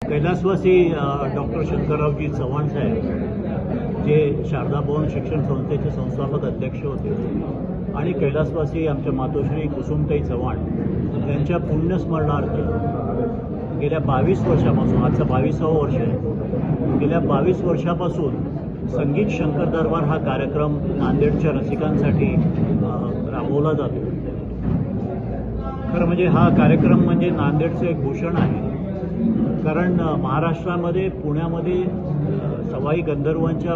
कैलासवासी डॉक्टर शंकररावजी चव्हाण साहेब जे शारदा भवन शिक्षण संस्थेचे संस्थापक अध्यक्ष होते आणि कैलासवासी आमच्या मातोश्री कुसुमताई चव्हाण यांच्या पुण्यस्मरणार्थ गेल्या 22 वर्षापासून, आजचं 22वं वर्ष आहे, गेल्या 22 वर्षापासून संगीत शंकर दरबार हा कार्यक्रम नांदेडच्या रसिकांसाठी राबवला जातो. खरं म्हणजे हा कार्यक्रम म्हणजे नांदेडचं एक भूषण आहे. कारण महाराष्ट्रामध्ये पुण्यामध्ये सवाई गंधर्वांच्या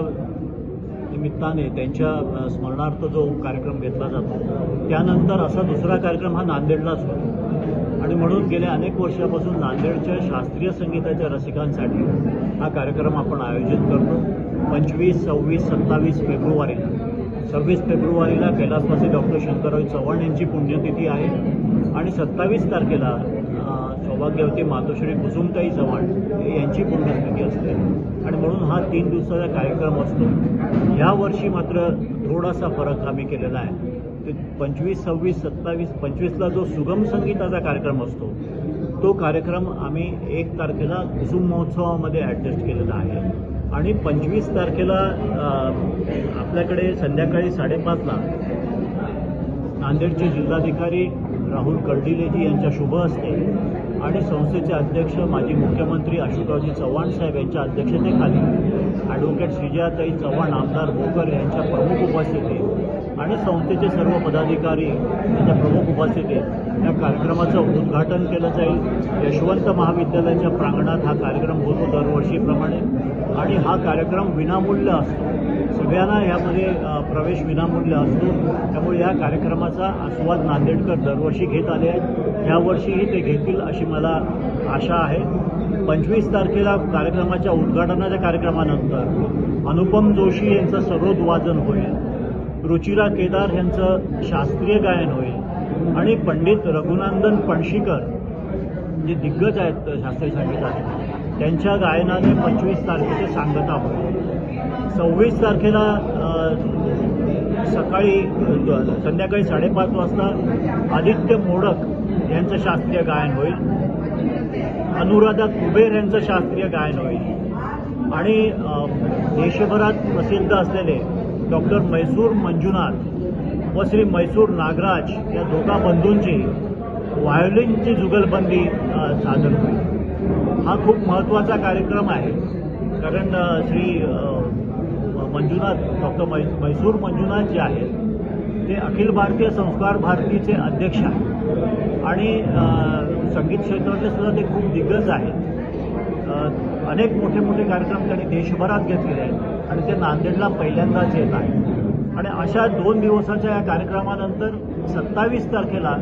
निमित्ताने त्यांच्या स्मरणार्थ जो कार्यक्रम घेतला जातो त्यानंतर असा दुसरा कार्यक्रम हा नांदेडलाच होतो आणि म्हणून गेल्या अनेक वर्षापासून नांदेडच्या शास्त्रीय संगीताच्या रसिकांसाठी हा कार्यक्रम आपण आयोजित करतो. 25, 26, 27 फेब्रुवारीला 26 फेब्रुवारीला कैलासवासी डॉक्टर शंकरराव चव्हाण यांची पुण्यतिथी आहे आणि 27 तारखेला सौभाग्यवती मातोश्री कुसुमताई चव्हाण यांची पुण्यतिथी असते आणि म्हणून हा 3 दिवसाचा कार्यक्रम असतो. यावर्षी मात्र थोडासा फरक आम्ही केलेला आहे. ते 25, 26, 27, 25ला जो सुगम संगीताचा कार्यक्रम असतो तो कार्यक्रम आम्ही 1 तारखेला कुसुम महोत्सवामध्ये ॲडजस्ट केलेला आहे आणि 25 तारखेला आपल्याकडे संध्याकाळी 5:30ला नांदेडचे जिल्हाधिकारी राहुल कर्डिलेजी यांच्या शुभ हस्ते आणि संस्थेचे अध्यक्ष माजी मुख्यमंत्री अशोकरावजी चव्हाण साहेब यांच्या अध्यक्षतेखाली ॲडव्होकेट श्रीजयाताई चव्हाण आमदार भोकर यांच्या प्रमुख उपस्थितीत आणि संस्थेचे सर्व पदाधिकारी यांच्या प्रमुख उपस्थितीत या कार्यक्रमाचं उद्घाटन केलं जाईल. यशवंत महाविद्यालयाच्या प्रांगणात हा कार्यक्रम होतो दरवर्षीप्रमाणे आणि हा कार्यक्रम विनामूल्य असतो. सगळ्यांना यामध्ये प्रवेश विनामूल्य असतो. त्यामुळे या कार्यक्रमाचा आस्वाद नांदेडकर दरवर्षी घेत आले आहेत. यावर्षीही ते घेतील अशी मला आशा आहे. 25 तारखेला कार्यक्रमाच्या उद्घाटनाच्या कार्यक्रमानंतर अनुपम जोशी यांचं सरोद वादन होईल, रुचिरा केदार यांचं शास्त्रीय गायन होईल आणि पंडित रघुनंदन पणशीकर जे दिग्गज आहेत शास्त्रीय संगीतात त्यांच्या गायनाने 25 तारखेची सांगता होईल. 26 तारखेला संध्याकाळी 5:30 वाजता आदित्य मोडक यांचं शास्त्रीय गायन होईल, अनुराधा कुबेर यांचं शास्त्रीय गायन होईल आणि देशभरात प्रसिद्ध असलेले डॉक्टर मैसूर मंजुनाथ व श्री मैसूर नागराज या दोघा बंधूंची व्हायोलिनची जुगलबंदी सादर होईल. हा खूप महत्त्वाचा कार्यक्रम आहे कारण श्री मंजुनाथ डॉक्टर मैसूर मंजुनाथ जे आहेत ते अखिल भारतीय संस्कार भारतीचे अध्यक्ष आहेत आणि संगीत क्षेत्रातले सुद्धा ते खूप दिग्गज आहेत. अनेक मोठे मोठे कार्यक्रम त्यांनी देशभरात घेतलेले आहेत आणि ते नांदेडला पहिल्यांदाच येत आहेत. आणि अशा 2 दिवसाच्या या कार्यक्रमानंतर 27 तारखेला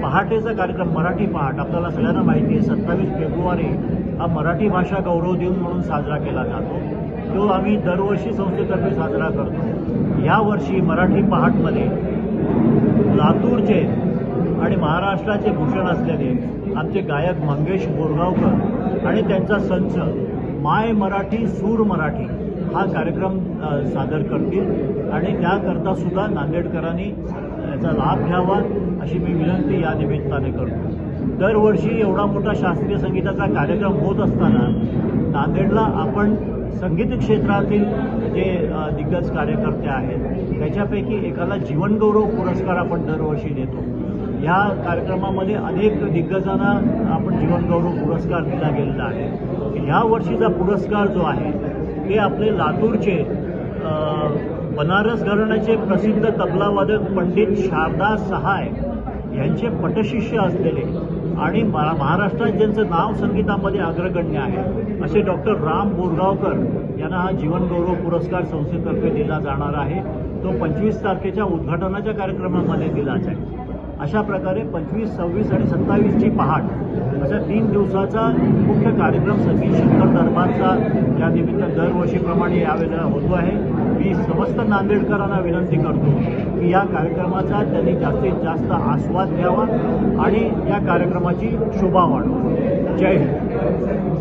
पहाटेचा कार्यक्रम मराठी पहाट. आपल्याला सगळ्यांना माहिती आहे 27 फेब्रुवारी हा मराठी भाषा गौरव दिन म्हणून साजरा केला जातो. तो आम्ही दरवर्षी संस्थेतर्फे साजरा करतो. यावर्षी मराठी पहाटमध्ये लातूरचे आणि महाराष्ट्राचे भूषण असलेले आमचे गायक मंगेश बोरगावकर आणि त्यांचा संच माय मराठी सूर मराठी हा कार्यक्रम सादर करतील आणि त्याकरता सुद्धा नांदेडकरांनी याचा लाभ घ्यावा अशी मी विनंती या निमित्ताने करतो. दरवर्षी एवढा मोठा शास्त्रीय संगीताचा कार्यक्रम होत असताना नांदेडला आपण संगीत क्षेत्रातील जे दिग्गज कार्यकर्ते आहेत त्याच्यापैकी एकाला जीवनगौरव पुरस्कार आपण दरवर्षी देतो. या कार्यक्रमामध्ये अनेक दिग्गजांना आपण जीवनगौरव पुरस्कार दिला गेलेला आहे. ह्या वर्षीचा पुरस्कार जो आहे ते आपले लातूरचे बनारस घराण्याचे प्रसिद्ध तबलावादक पंडित शारदा सहाय यांचे पटशिष्य असलेले आणि महाराष्ट्रात ज्यांचं नाव संगीतामध्ये अग्रगण्य आहे असे डॉक्टर राम बोरगावकर यांना हा जीवनगौरव पुरस्कार संस्थेतर्फे दिला जाणार आहे. तो 25 तारखेच्या उद्घाटनाच्या कार्यक्रमामध्ये दिला जाईल. अशा प्रकारे 25, 26 आणि 27ची पहाट अशा 3 दिवसाचा मुख्य कार्यक्रम संगीत शंकर दरबारचा या निमित्त दरवर्षीप्रमाणे यावेळेला होतो आहे. मी समस्त नांदेडकरांना विनंती करतो की या कार्यक्रमाचा त्यांनी जास्तीत जास्त आस्वाद घ्यावा आणि या कार्यक्रमाची शोभा वाढवा. जय हिंद.